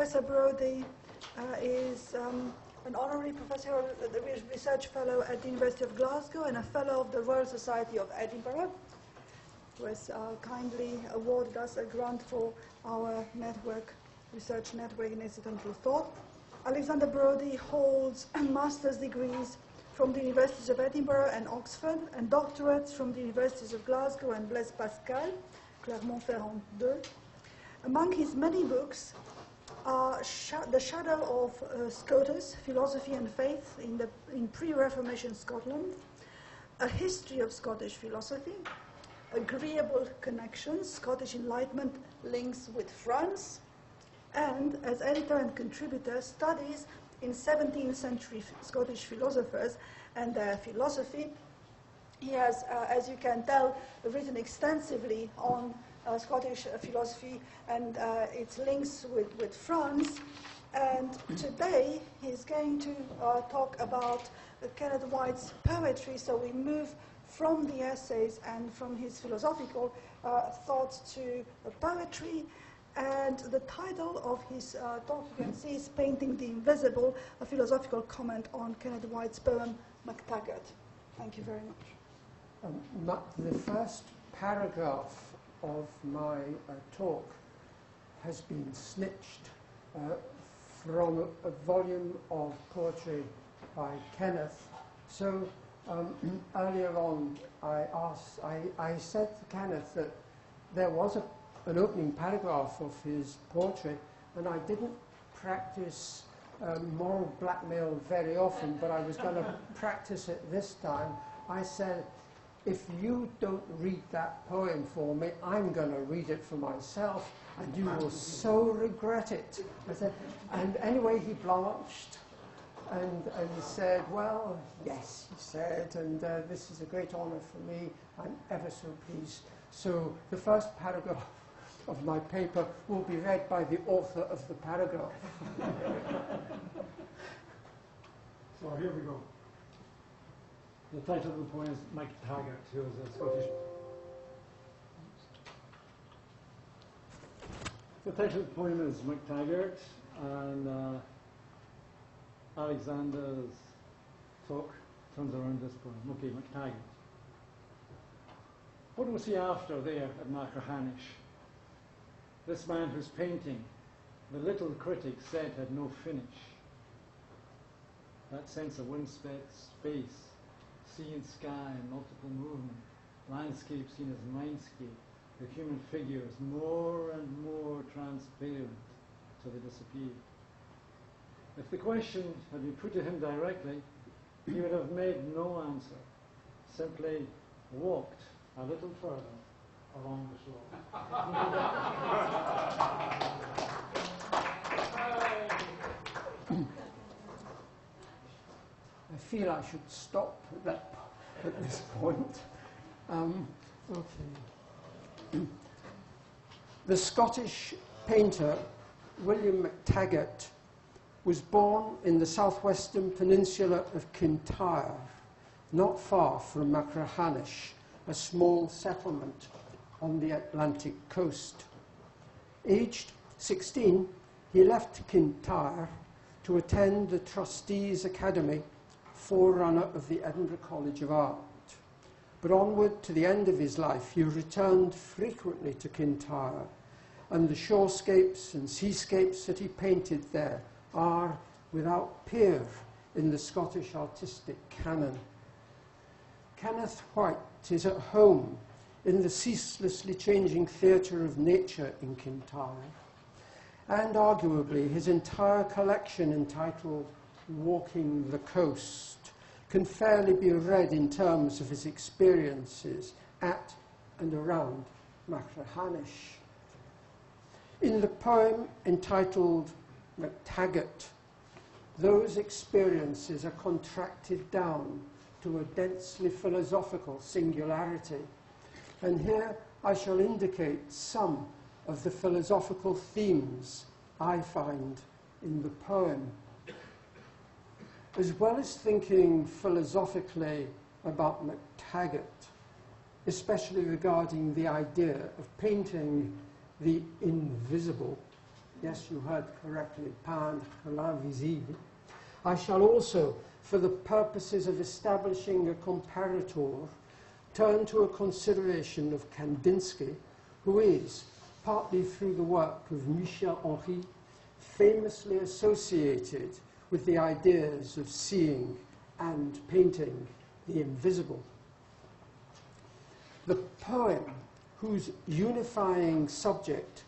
Professor Broadie is an honorary professor, the research fellow at the University of Glasgow and a fellow of the Royal Society of Edinburgh, who has kindly awarded us a grant for our network, research network in incidental thought. Alexander Broadie holds master's degrees from the Universities of Edinburgh and Oxford and doctorates from the Universities of Glasgow and Blaise Pascal, Clermont-Ferrand 2. Among his many books are The Shadow of Scotus, Philosophy and Faith in Pre-Reformation Scotland, A History of Scottish Philosophy, Agreeable Connections, Scottish Enlightenment Links with France, and as editor and contributor, Studies in 17th century Scottish philosophers and their philosophy. He has, as you can tell, written extensively on Scottish philosophy and its links with France. And today he's going to talk about Kenneth White's poetry. So we move from the essays and from his philosophical thoughts to poetry. And the title of his talk, you can see, is Painting the Invisible, a philosophical comment on Kenneth White's poem, MacTaggart. Thank you very much. The first paragraph of my talk has been snitched from a volume of poetry by Kenneth. So earlier on, I said to Kenneth that there was an opening paragraph of his poetry, and I didn't practice moral blackmail very often, but I was going to practice it this time. I said, if you don't read that poem for me, I'm going to read it for myself, and you will so regret it. I said, and anyway, he blanched and said, well, yes, he said, and this is a great honor for me. I'm ever so pleased. So the first paragraph of my paper will be read by the author of the paragraph. So here we go. The title of the poem is MacTaggart, who is a Scottish... The title of the poem is MacTaggart, and Alexander's talk turns around this poem. Okay, MacTaggart. What was he after there at Machrihanish? This man whose painting the little critic said had no finish. That sense of windswept space, sea and sky and multiple movement, landscape seen as mindscape, the human figures more and more transparent till they disappear. If the question had been put to him directly, he would have made no answer, simply walked a little further along the shore. I feel I should stop at this point. Okay. The Scottish painter William MacTaggart was born in the southwestern peninsula of Kintyre, not far from Machrihanish, a small settlement on the Atlantic coast. Aged 16, he left Kintyre to attend the Trustees' Academy, forerunner of the Edinburgh College of Art. But onward to the end of his life, he returned frequently to Kintyre, and the shorescapes and seascapes that he painted there are without peer in the Scottish artistic canon. Kenneth White is at home in the ceaselessly changing theatre of nature in Kintyre, and arguably his entire collection entitled Walking the Coast can fairly be read in terms of his experiences at and around Machrihanish. In the poem entitled MacTaggart, those experiences are contracted down to a densely philosophical singularity. And here I shall indicate some of the philosophical themes I find in the poem. As well as thinking philosophically about MacTaggart, especially regarding the idea of painting the invisible, Yes, you heard correctly, peindre l'invisible. I shall also, for the purposes of establishing a comparator, turn to a consideration of Kandinsky, who is, partly through the work of Michel Henry, famously associated with the ideas of seeing and painting the invisible. The poem, whose unifying subject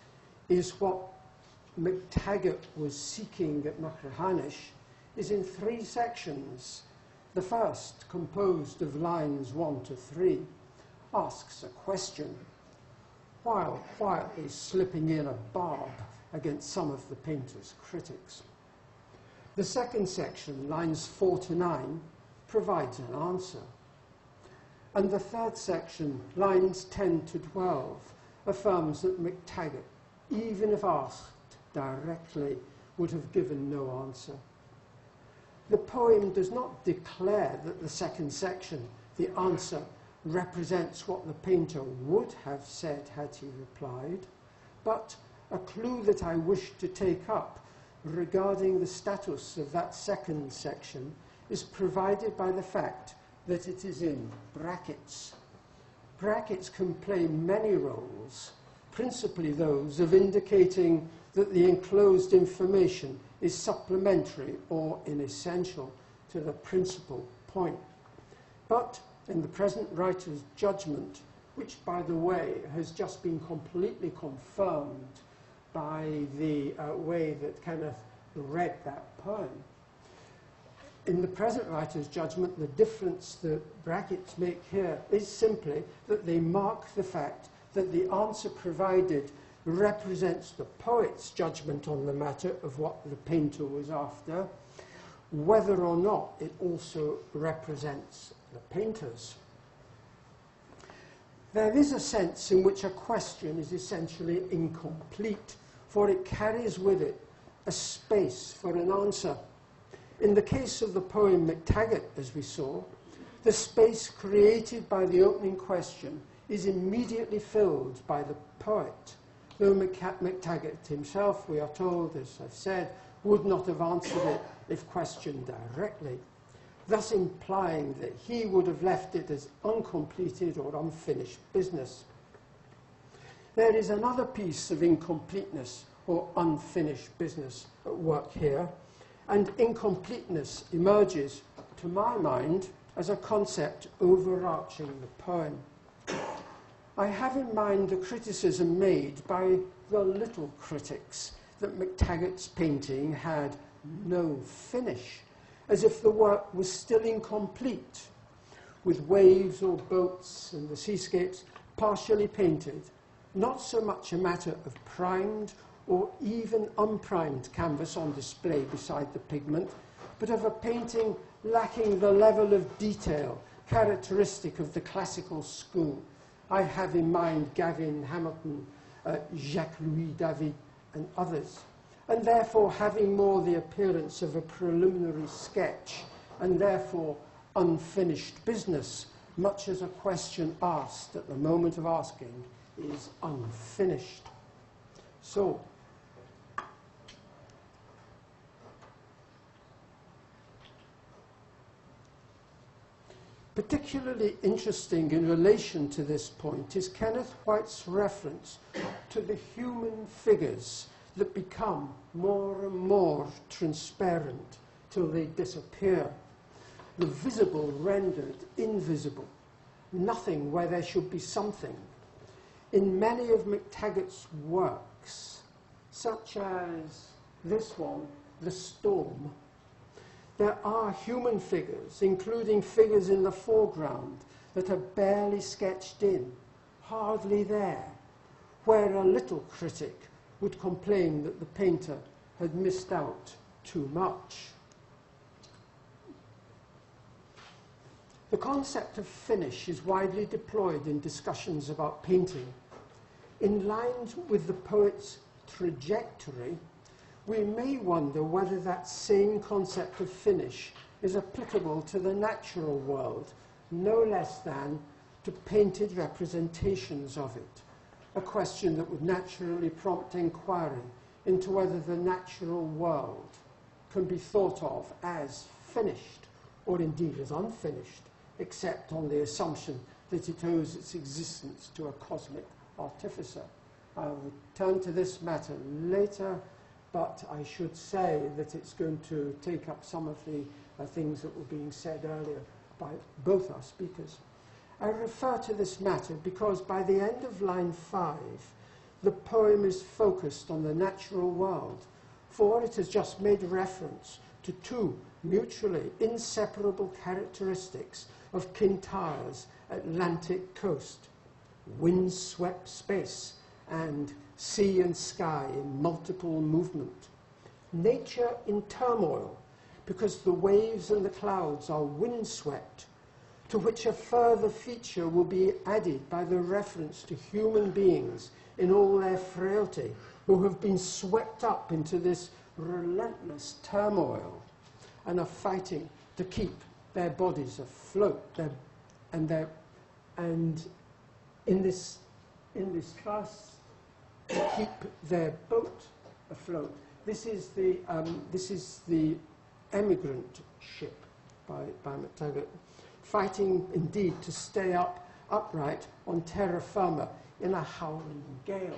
is what MacTaggart was seeking at Machrihanish, is in 3 sections. The first, composed of lines 1 to 3, asks a question, while quietly slipping in a barb against some of the painter's critics. The second section, lines 4 to 9, provides an answer. And the third section, lines 10 to 12, affirms that MacTaggart, even if asked directly, would have given no answer. The poem does not declare that the second section, the answer, represents what the painter would have said had he replied, but a clue that I wish to take up regarding the status of that second section is provided by the fact that it is in brackets. Brackets can play many roles, principally those of indicating that the enclosed information is supplementary or inessential to the principal point. But in the present writer's judgment, which, by the way, has just been completely confirmed by the way that Kenneth read that poem, in the present writer's judgment, the difference that brackets make here is simply that they mark the fact that the answer provided represents the poet's judgment on the matter of what the painter was after, whether or not it also represents the painter's. There is a sense in which a question is essentially incomplete, for it carries with it a space for an answer. In the case of the poem MacTaggart, as we saw, the space created by the opening question is immediately filled by the poet, though MacTaggart himself, we are told, as I've said, would not have answered it if questioned directly, thus implying that he would have left it as uncompleted or unfinished business. There is another piece of incompleteness or unfinished business at work here, and incompleteness emerges, to my mind, as a concept overarching the poem. I have in mind the criticism made by the little critics that MacTaggart's painting had no finish, as if the work was still incomplete, with waves or boats and the seascapes partially painted, not so much a matter of primed or even unprimed canvas on display beside the pigment, but of a painting lacking the level of detail characteristic of the classical school. I have in mind Gavin Hamilton, Jacques-Louis David, and others, and therefore having more the appearance of a preliminary sketch, and therefore unfinished business, much as a question asked at the moment of asking is unfinished. So, particularly interesting in relation to this point is Kenneth White's reference to the human figures that become more and more transparent till they disappear. The visible rendered invisible, nothing where there should be something. In many of MacTaggart's works, such as this one, The Storm, there are human figures, including figures in the foreground, that are barely sketched in, hardly there, where a little critic would complain that the painter had missed out too much. The concept of finish is widely deployed in discussions about painting. In line with the poet's trajectory, we may wonder whether that same concept of finish is applicable to the natural world, no less than to painted representations of it, a question that would naturally prompt inquiry into whether the natural world can be thought of as finished or indeed as unfinished, except on the assumption that it owes its existence to a cosmic artificer. I'll return to this matter later, but I should say that it's going to take up some of the things that were being said earlier by both our speakers. I refer to this matter because by the end of line 5, the poem is focused on the natural world, for it has just made reference to two mutually inseparable characteristics of Kintyre's Atlantic coast: wind-swept space and sea and sky in multiple movement. Nature in turmoil, because the waves and the clouds are windswept, to which a further feature will be added by the reference to human beings in all their frailty, who have been swept up into this relentless turmoil and are fighting to keep their bodies afloat. And in this class, to keep their boat afloat. This is the emigrant ship by McTaggart, fighting indeed to stay upright on terra firma in a howling gale.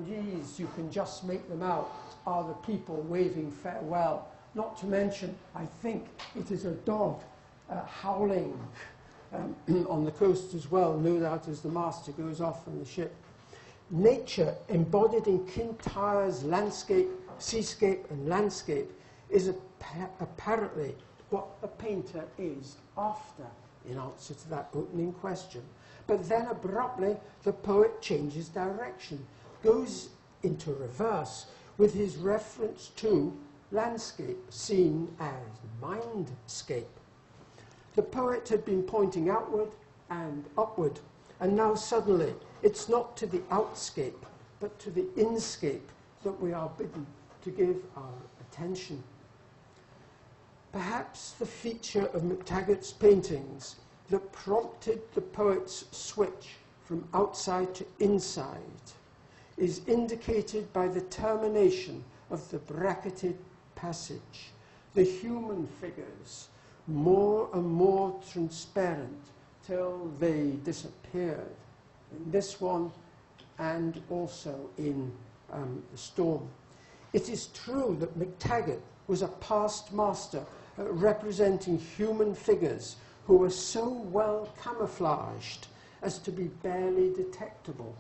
These, you can just make them out, are the people waving farewell. Not to mention, I think it is a dog howling on the coast as well, no doubt as the master goes off from the ship. Nature, embodied in Kintyre's landscape, seascape and landscape, is apparently what a painter is after, in answer to that opening question. But then abruptly, the poet changes direction, goes into reverse with his reference to landscape seen as mindscape. The poet had been pointing outward and upward, and now suddenly it's not to the outscape, but to the inscape that we are bidden to give our attention. Perhaps the feature of McTaggart's paintings that prompted the poet's switch from outside to inside is indicated by the termination of the bracketed passage, the human figures more and more transparent till they disappeared, in this one and also in The Storm. It is true that McTaggart was a past master at representing human figures who were so well camouflaged as to be barely detectable.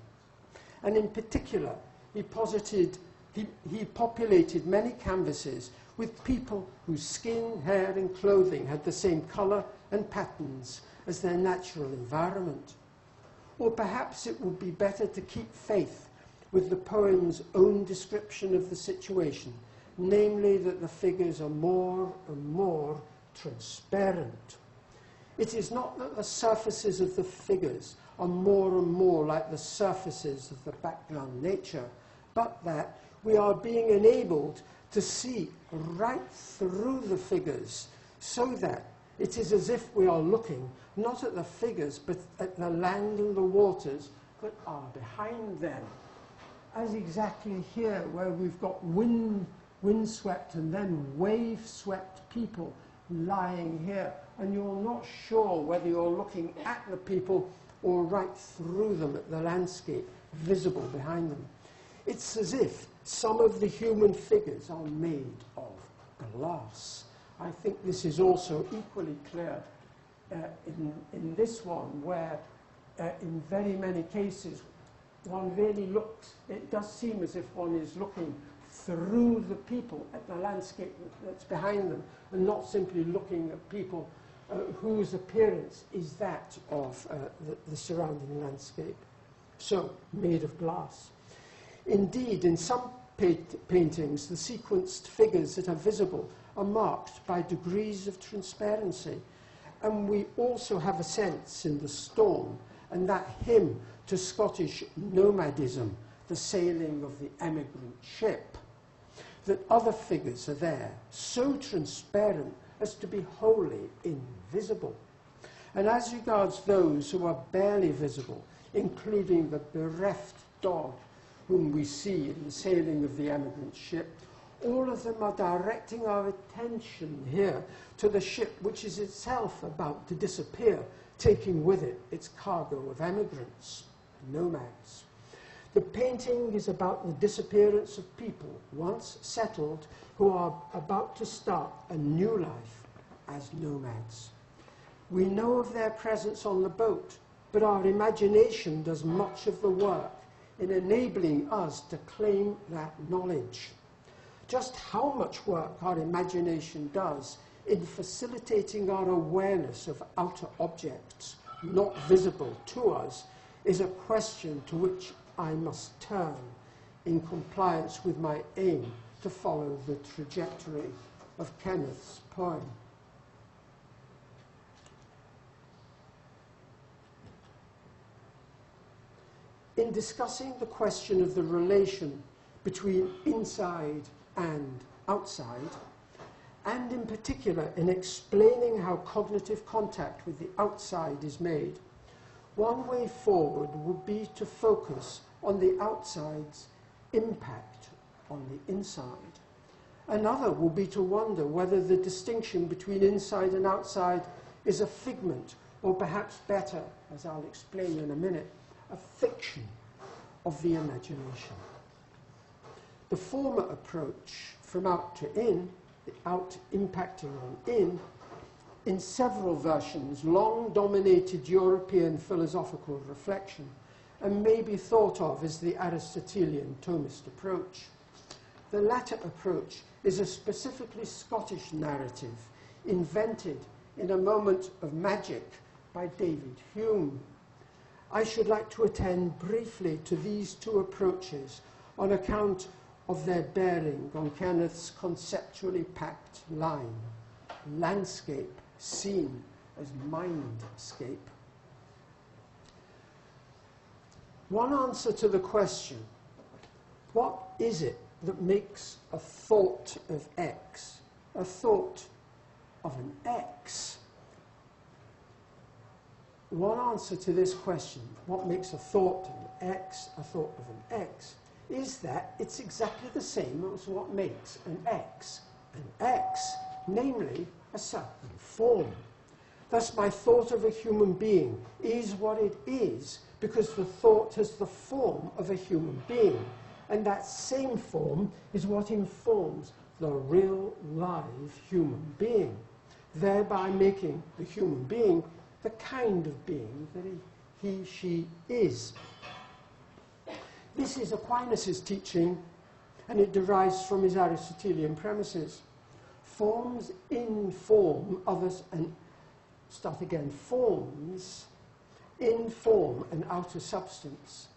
And in particular, he populated many canvases with people whose skin, hair and clothing had the same colour and patterns as their natural environment. Or perhaps it would be better to keep faith with the poem's own description of the situation, namely that the figures are more and more transparent. It is not that the surfaces of the figures are more and more like the surfaces of the background nature, but that we are being enabled to see right through the figures, so that it is as if we are looking not at the figures, but at the land and the waters that are behind them. As exactly here, where we've got windswept and then wave-swept people lying here, and you're not sure whether you're looking at the people or right through them at the landscape visible behind them. It's as if some of the human figures are made of glass. I think this is also equally clear in this one, where in very many cases one really looks, it does seem as if one is looking through the people at the landscape that's behind them, and not simply looking at people whose appearance is that of the surrounding landscape. So, made of glass. Indeed, in some paintings, the sequenced figures that are visible are marked by degrees of transparency. And we also have a sense in The Storm, and that hymn to Scottish nomadism, the sailing of the emigrant ship, that other figures are there, so transparent as to be wholly invisible. And as regards those who are barely visible, including the bereft dog, whom we see in the sailing of the emigrant ship, all of them are directing our attention here to the ship which is itself about to disappear, taking with it its cargo of emigrants, nomads. The painting is about the disappearance of people, once settled, who are about to start a new life as nomads. We know of their presence on the boat, but our imagination does much of the work in enabling us to claim that knowledge. Just how much work our imagination does in facilitating our awareness of outer objects not visible to us is a question to which I must turn in compliance with my aim to follow the trajectory of Kenneth's poem. In discussing the question of the relation between inside and outside, and in particular in explaining how cognitive contact with the outside is made, one way forward would be to focus on the outside's impact on the inside. Another will be to wonder whether the distinction between inside and outside is a figment, or perhaps better, as I'll explain in a minute, a fiction of the imagination. The former approach, from out to in, the out impacting on in several versions long dominated European philosophical reflection and may be thought of as the Aristotelian Thomist approach. The latter approach is a specifically Scottish narrative invented in a moment of magic by David Hume. I should like to attend briefly to these two approaches on account of their bearing on Kenneth's conceptually packed line, landscape seen as mindscape. One answer to the question, what is it that makes a thought of X a thought of an X? One answer to this question, what makes a thought of an X a thought of an X, is that it's exactly the same as what makes an X, namely a certain form. Thus, my thought of a human being is what it is because the thought has the form of a human being, and that same form is what informs the real, live human being, thereby making the human being the kind of being that he, she is. This is Aquinas' teaching, and it derives from his Aristotelian premises. Forms inform others, and forms inform an outer substance.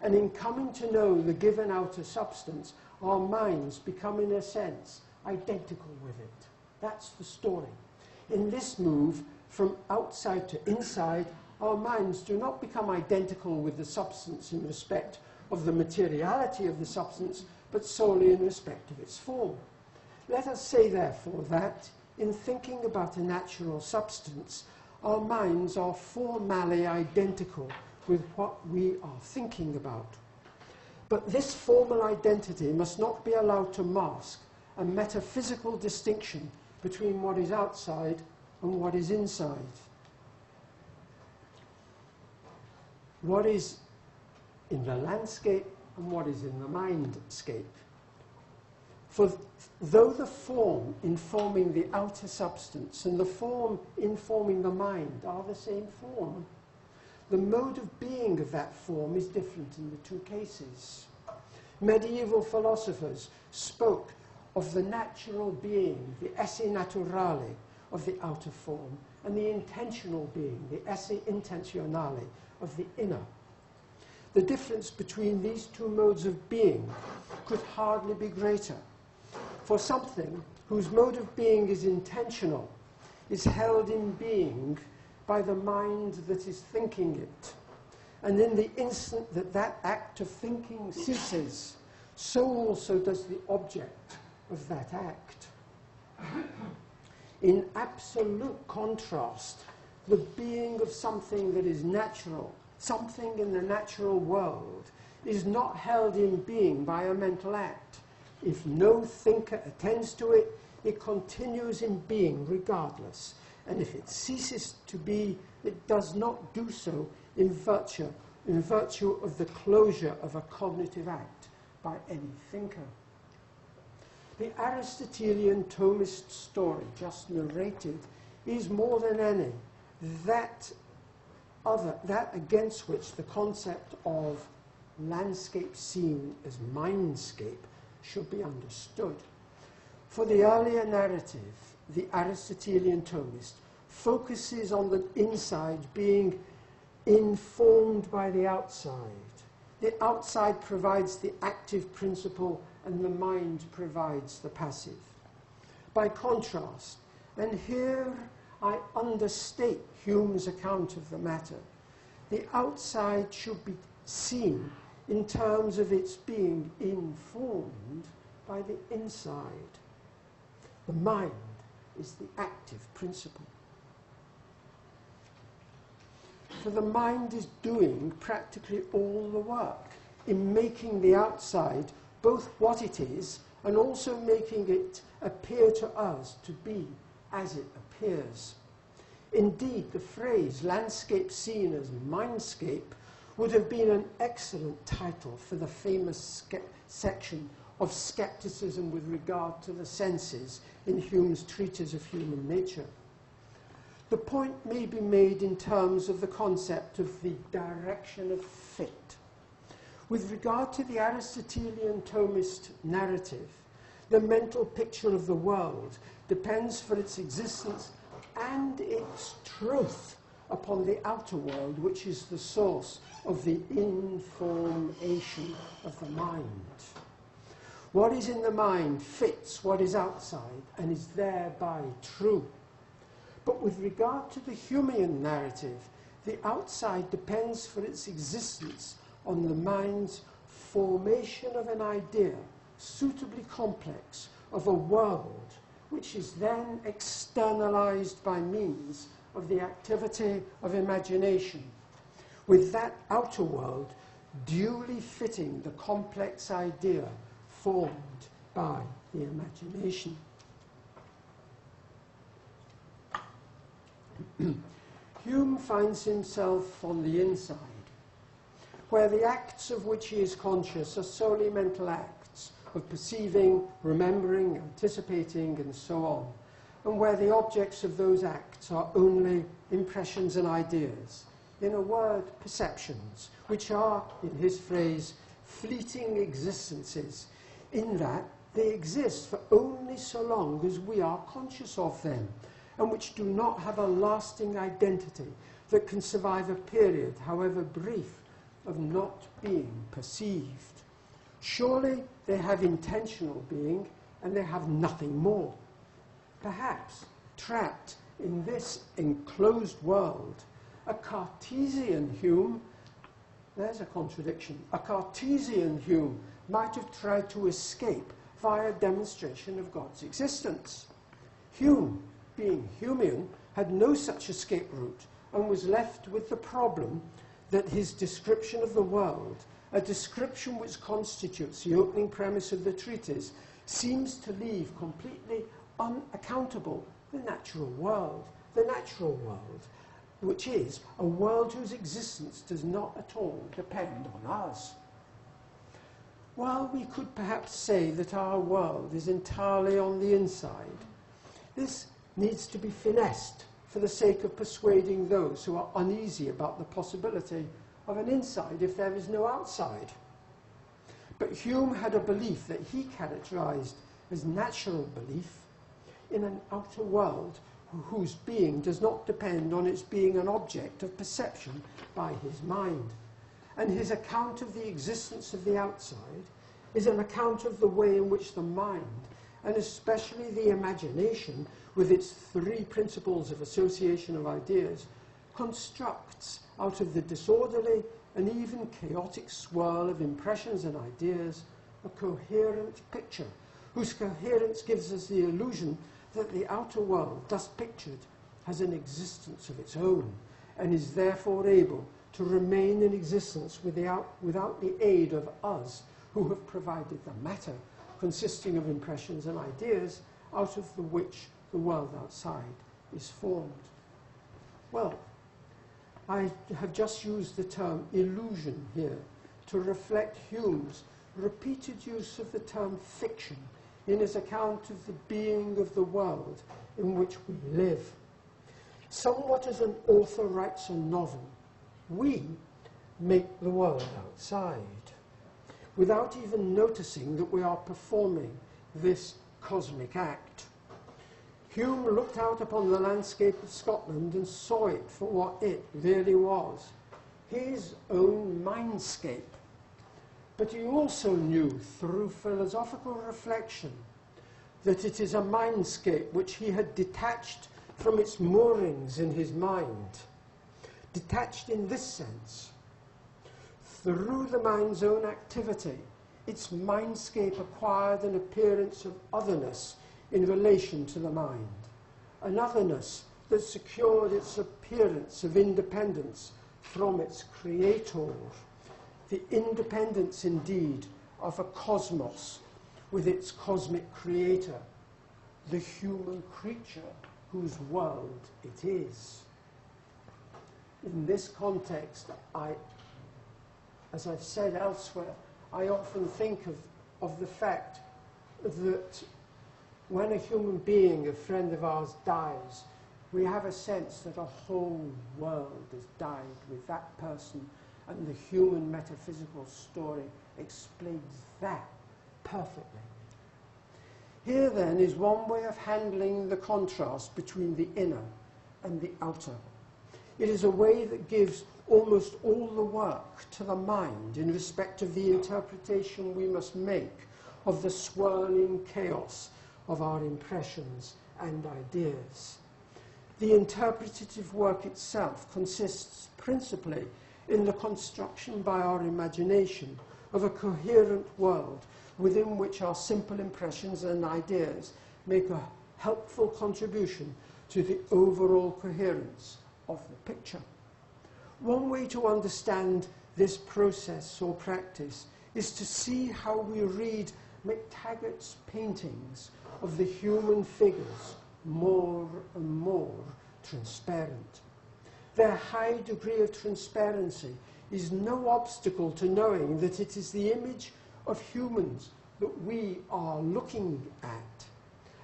And in coming to know the given outer substance, our minds become, in a sense, identical with it. That's the story. In this move from outside to inside, our minds do not become identical with the substance in respect of the materiality of the substance, but solely in respect of its form. Let us say, therefore, that in thinking about a natural substance, our minds are formally identical with what we are thinking about. But this formal identity must not be allowed to mask a metaphysical distinction between what is outside and what is inside. What is in the landscape and what is in the mindscape. For though the form informing the outer substance and the form informing the mind are the same form, the mode of being of that form is different in the two cases. Medieval philosophers spoke of the natural being, the esse naturale, of the outer form, and the intentional being, the esse intenzionale, of the inner. The difference between these two modes of being could hardly be greater. For something whose mode of being is intentional is held in being by the mind that is thinking it. And in the instant that that act of thinking ceases, so also does the object of that act. In absolute contrast, the being of something that is natural, something in the natural world, is not held in being by a mental act. If no thinker attends to it, it continues in being regardless. And if it ceases to be, it does not do so in virtue of the closure of a cognitive act by any thinker. The Aristotelian Thomist story just narrated is more than any that against which the concept of landscape seen as mindscape should be understood. For the earlier narrative, the Aristotelian Thomist focuses on the inside being informed by the outside. The outside provides the active principle and the mind provides the passive. By contrast, and here I understate Hume's account of the matter, the outside should be seen in terms of its being informed by the inside. The mind is the active principle. For the mind is doing practically all the work in making the outside both what it is and also making it appear to us to be as it appears. Indeed, the phrase landscape seen as mindscape would have been an excellent title for the famous section of skepticism with regard to the senses in Hume's Treatise of Human Nature. The point may be made in terms of the concept of the direction of fit. With regard to the Aristotelian Thomist narrative, the mental picture of the world depends for its existence and its truth upon the outer world, which is the source of the information of the mind. What is in the mind fits what is outside and is thereby true. But with regard to the Humean narrative, the outside depends for its existence on the mind's formation of an idea, suitably complex, of a world, which is then externalized by means of the activity of imagination, with that outer world duly fitting the complex idea formed by the imagination. Hume finds himself on the inside, where the acts of which he is conscious are solely mental acts of perceiving, remembering, anticipating, and so on, and where the objects of those acts are only impressions and ideas, in a word, perceptions, which are, in his phrase, fleeting existences, in that they exist for only so long as we are conscious of them, and which do not have a lasting identity that can survive a period, however brief, of not being perceived. Surely they have intentional being, and they have nothing more. Perhaps, trapped in this enclosed world, a Cartesian Hume, there's a contradiction, a Cartesian Hume might have tried to escape via demonstration of God's existence. Hume, being Humean, had no such escape route and was left with the problem that his description of the world, a description which constitutes the opening premise of the treatise, seems to leave completely unaccountable the natural world, which is a world whose existence does not at all depend on us. While we could perhaps say that our world is entirely on the inside, this needs to be finessed for the sake of persuading those who are uneasy about the possibility of an inside if there is no outside. But Hume had a belief that he characterized as natural belief in an outer world whose being does not depend on its being an object of perception by his mind. And his account of the existence of the outside is an account of the way in which the mind, and especially the imagination, with its three principles of association of ideas, constructs out of the disorderly and even chaotic swirl of impressions and ideas a coherent picture, whose coherence gives us the illusion that the outer world, thus pictured, has an existence of its own, and is therefore able to remain in existence without the aid of us who have provided the matter consisting of impressions and ideas out of which the world outside is formed. Well, I have just used the term illusion here to reflect Hume's repeated use of the term fiction in his account of the being of the world in which we live. Somewhat as an author writes a novel, we make the world outside, without even noticing that we are performing this cosmic act. Hume looked out upon the landscape of Scotland and saw it for what it really was, his own mindscape. But he also knew through philosophical reflection that it is a mindscape which he had detached from its moorings in his mind. Detached in this sense. Through the mind's own activity, its mindscape acquired an appearance of otherness in relation to the mind, an otherness that secured its appearance of independence from its creator, the independence indeed of a cosmos with its cosmic creator, the human creature whose world it is. In this context, as I've said elsewhere, I often think of the fact that when a human being, a friend of ours, dies, we have a sense that a whole world has died with that person, and the human metaphysical story explains that perfectly. Here then is one way of handling the contrast between the inner and the outer. It is a way that gives almost all the work to the mind in respect of the interpretation we must make of the swirling chaos of our impressions and ideas. The interpretative work itself consists principally in the construction by our imagination of a coherent world within which our simple impressions and ideas make a helpful contribution to the overall coherence of the picture. One way to understand this process or practice is to see how we read McTaggart's paintings of the human figures more and more transparent. Their high degree of transparency is no obstacle to knowing that it is the image of humans that we are looking at,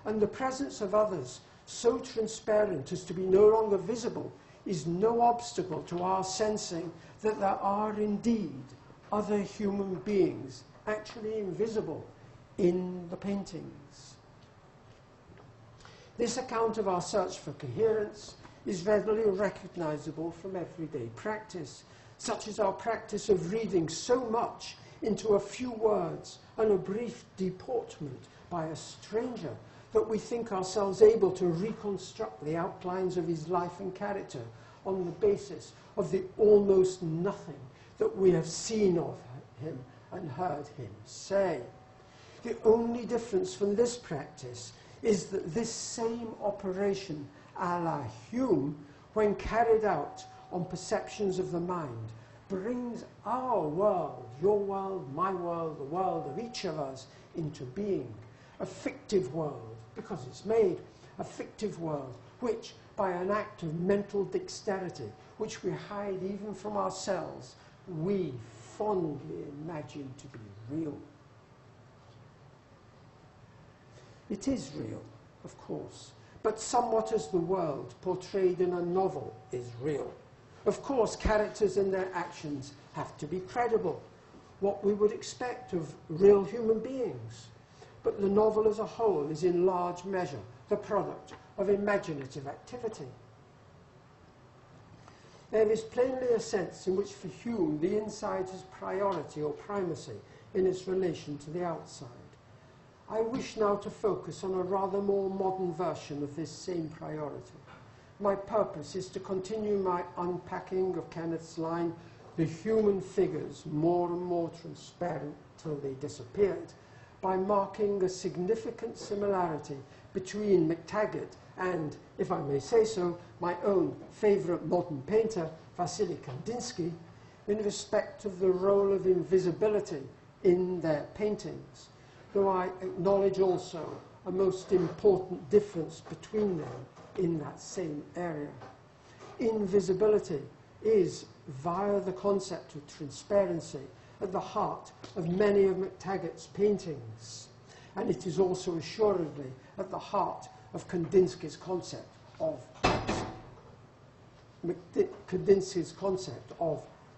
and the presence of others so transparent as to be no longer visible is no obstacle to our sensing that there are indeed other human beings actually invisible in the paintings. This account of our search for coherence is readily recognizable from everyday practice, such as our practice of reading so much into a few words and a brief deportment by a stranger that we think ourselves able to reconstruct the outlines of his life and character on the basis of the almost nothing that we have seen of him and heard him say. The only difference from this practice is that this same operation a la Hume, when carried out on perceptions of the mind, brings our world, your world, my world, the world of each of us into being. A fictive world, because it's made, a fictive world, which by an act of mental dexterity, which we hide even from ourselves, we fondly imagine to be real. It is real, of course, but somewhat as the world portrayed in a novel is real. Of course, characters and their actions have to be credible, what we would expect of real human beings. But the novel as a whole is in large measure the product of imaginative activity. There is plainly a sense in which for Hume the inside has priority or primacy in its relation to the outside. I wish now to focus on a rather more modern version of this same priority. My purpose is to continue my unpacking of Kenneth's line, "The human figures more and more transparent till they disappeared," by marking a significant similarity between McTaggart and, if I may say so, my own favourite modern painter, Vasily Kandinsky in respect of the role of invisibility in their paintings, though I acknowledge also a most important difference between them in that same area. Invisibility is, via the concept of transparency, at the heart of many of McTaggart's paintings, and it is also assuredly at the heart of Kandinsky's concept of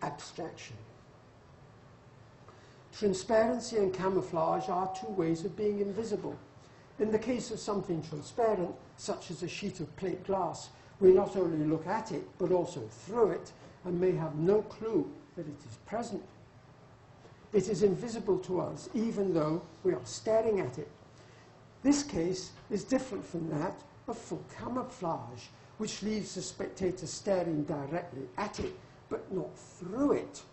abstraction. Transparency and camouflage are two ways of being invisible. In the case of something transparent, such as a sheet of plate glass, we not only look at it, but also through it, and may have no clue that it is present. It is invisible to us, even though we are staring at it. This case is different from that of full camouflage, which leaves the spectator staring directly at it, but not through it.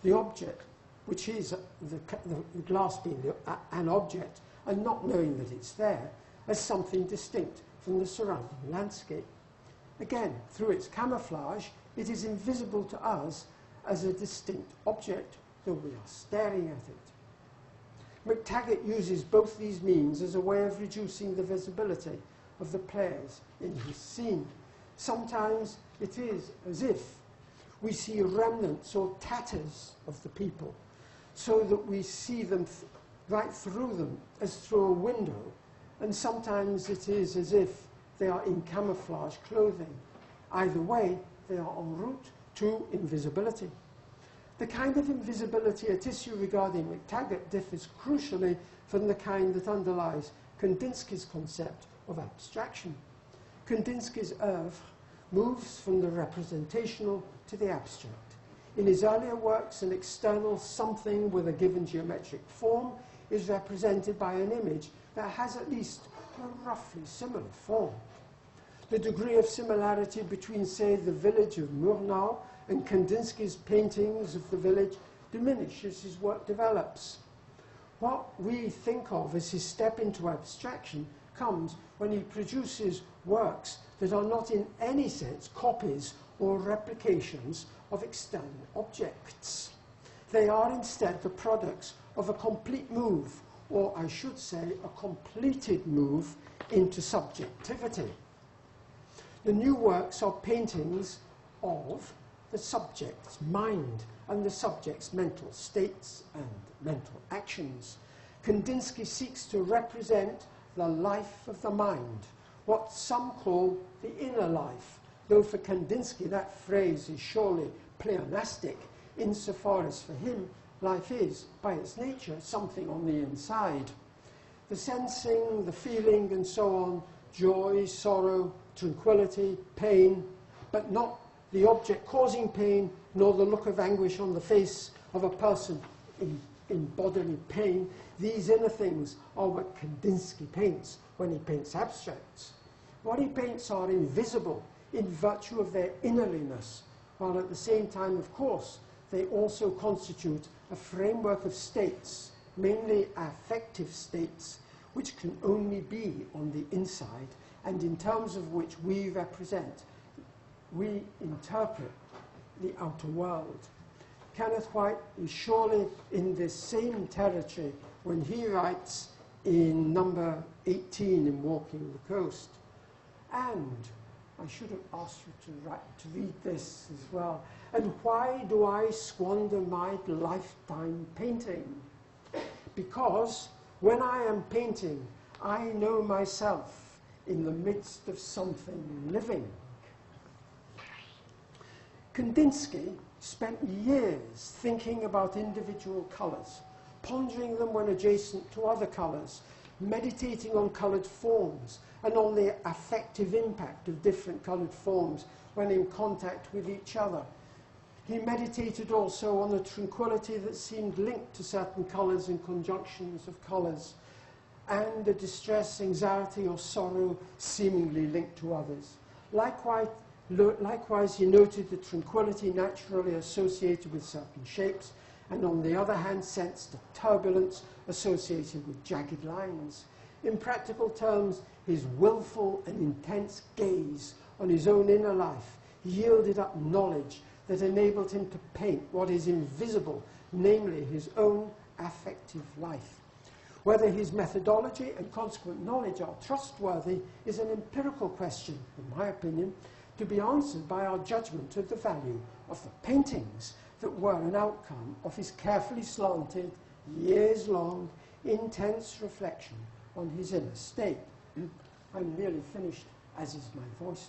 The object, which is the glass being an object, and not knowing that it's there, as something distinct from the surrounding landscape. Again, through its camouflage, it is invisible to us as a distinct object, though we are staring at it. McTaggart uses both these means as a way of reducing the visibility of the players in his scene. Sometimes it is as if we see remnants or tatters of the people, so that we see them right through them as through a window, and sometimes it is as if they are in camouflage clothing. Either way, they are en route to invisibility. The kind of invisibility at issue regarding McTaggart differs crucially from the kind that underlies Kandinsky's concept of abstraction. Kandinsky's oeuvre moves from the representational to the abstract. In his earlier works, an external something with a given geometric form is represented by an image that has at least a roughly similar form. The degree of similarity between, say, the village of Murnau and Kandinsky's paintings of the village diminishes as his work develops. What we think of as his step into abstraction comes when he produces works that are not in any sense copies or replications of external objects. They are instead the products of a complete move, or I should say a completed move, into subjectivity. The new works are paintings of the subject's mind and the subject's mental states and mental actions. Kandinsky seeks to represent the life of the mind, what some call the inner life, though for Kandinsky that phrase is surely pleonastic, insofar as for him life is, by its nature, something on the inside. The sensing, the feeling, and so on, joy, sorrow, tranquility, pain, but not the object causing pain, nor the look of anguish on the face of a person in bodily pain. These inner things are what Kandinsky paints when he paints abstracts. What he paints are invisible in virtue of their innerliness, while at the same time, of course, they also constitute a framework of states, mainly affective states, which can only be on the inside, and in terms of which we interpret the outer world. Kenneth White is surely in this same territory when he writes in number 18 in Walking the Coast. And I should have asked you to read this as well. And why do I squander my lifetime painting? Because when I am painting, I know myself in the midst of something living. Kandinsky spent years thinking about individual colours, pondering them when adjacent to other colours, meditating on coloured forms and on the affective impact of different coloured forms when in contact with each other. He meditated also on the tranquility that seemed linked to certain colours and conjunctions of colours, and the distress, anxiety or sorrow seemingly linked to others. Likewise, he noted the tranquility naturally associated with certain shapes, and on the other hand sensed the turbulence associated with jagged lines. In practical terms, his willful and intense gaze on his own inner life yielded up knowledge that enabled him to paint what is invisible, namely his own affective life. Whether his methodology and consequent knowledge are trustworthy is an empirical question, in my opinion, to be answered by our judgment of the value of the paintings that were an outcome of his carefully slanted, years-long, intense reflection on his inner state. I'm nearly finished, as is my voice.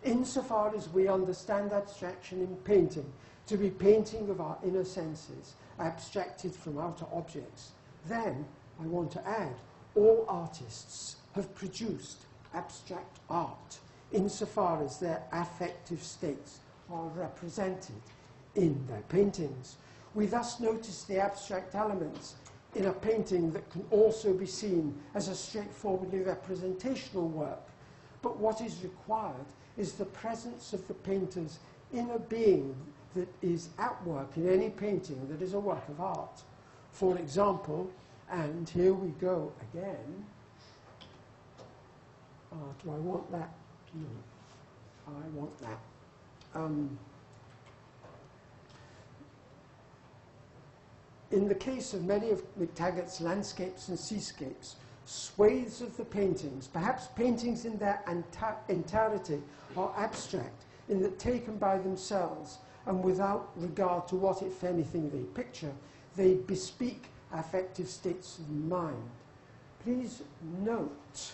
Insofar as we understand abstraction in painting to be painting of our inner senses, abstracted from outer objects, then I want to add, all artists have produced abstract art insofar as their affective states are represented in their paintings. We thus notice the abstract elements in a painting that can also be seen as a straightforwardly representational work. But what is required is the presence of the painter's inner being that is at work in any painting that is a work of art. For example, and here we go again. Do I want that? No. I want that. In the case of many of McTaggart's landscapes and seascapes, swathes of the paintings, perhaps paintings in their entirety, are abstract in that taken by themselves and without regard to what, if anything, they picture, they bespeak affective states of mind. Please note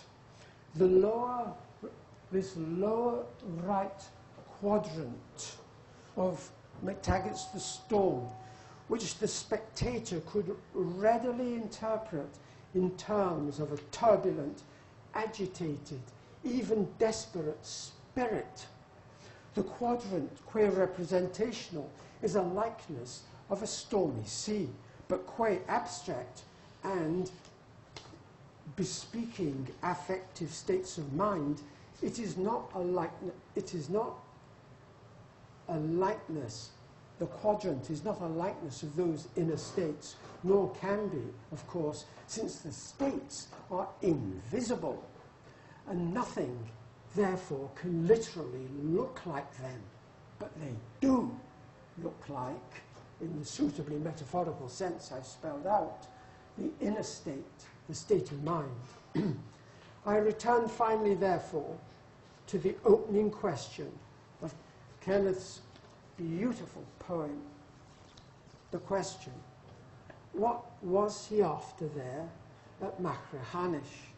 this lower right quadrant of McTaggart's The Storm, which the spectator could readily interpret in terms of a turbulent, agitated, even desperate spirit. The quadrant, qua representational, is a likeness of a stormy sea, but qua abstract and bespeaking affective states of mind, it is not a likeness. The quadrant is not a likeness of those inner states, nor can be, of course, since the states are invisible, and nothing, therefore, can literally look like them, but they do look like, in the suitably metaphorical sense I've spelled out, the inner state, the state of mind. I return finally, therefore, to the opening question of Kenneth's beautiful poem, the question, what was he after there at Machrihanish?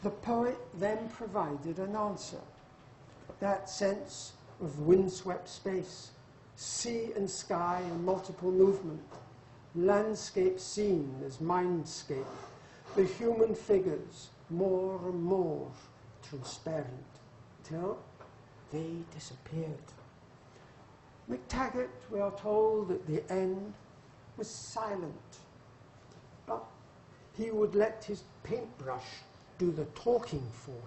The poet then provided an answer, that sense of windswept space, sea and sky in multiple movement, landscape seen as mindscape, the human figures more and more transparent, till they disappeared. McTaggart, we are told at the end, was silent, but he would let his paintbrush do the talking for him.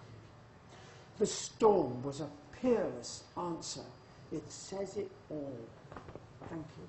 The storm was a peerless answer. It says it all. Thank you.